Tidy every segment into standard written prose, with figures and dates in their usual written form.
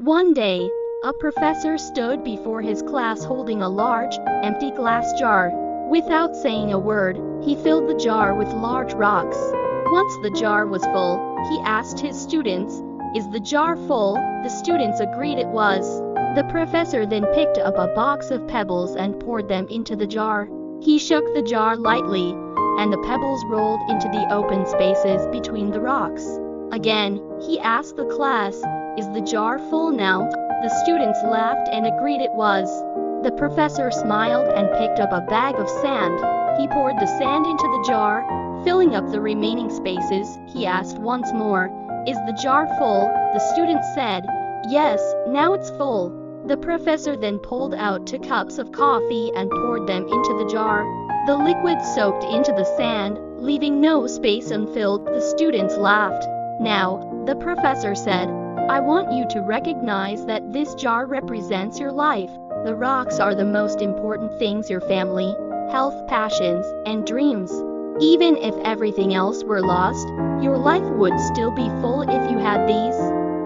One day, a professor stood before his class holding a large, empty glass jar. Without saying a word, he filled the jar with large rocks. Once the jar was full, he asked his students, "Is the jar full?" The students agreed it was. The professor then picked up a box of pebbles and poured them into the jar. He shook the jar lightly, and the pebbles rolled into the open spaces between the rocks. Again, he asked the class, "Is the jar full now?" The students laughed and agreed it was. The professor smiled and picked up a bag of sand. He poured the sand into the jar, filling up the remaining spaces. He asked once more, "Is the jar full?" The students said, "Yes, now it's full." The professor then pulled out 2 cups of coffee and poured them into the jar. The liquid soaked into the sand, leaving no space unfilled. The students laughed. "Now," the professor said, "I want you to recognize that this jar represents your life. The rocks are the most important things: your family, health, passions, and dreams. Even if everything else were lost, your life would still be full if you had these.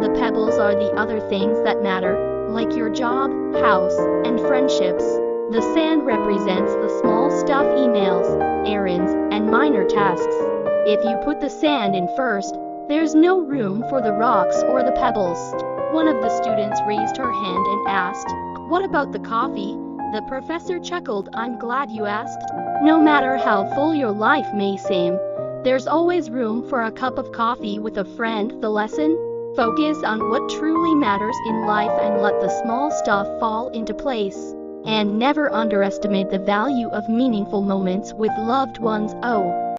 The pebbles are the other things that matter, like your job, house, and friendships. The sand represents the small stuff: emails, errands, and minor tasks. If you put the sand in first, there's no room for the rocks or the pebbles." One of the students raised her hand and asked, "What about the coffee?" The professor chuckled. "I'm glad you asked. No matter how full your life may seem, there's always room for a cup of coffee with a friend." The lesson? Focus on what truly matters in life and let the small stuff fall into place. And never underestimate the value of meaningful moments with loved ones.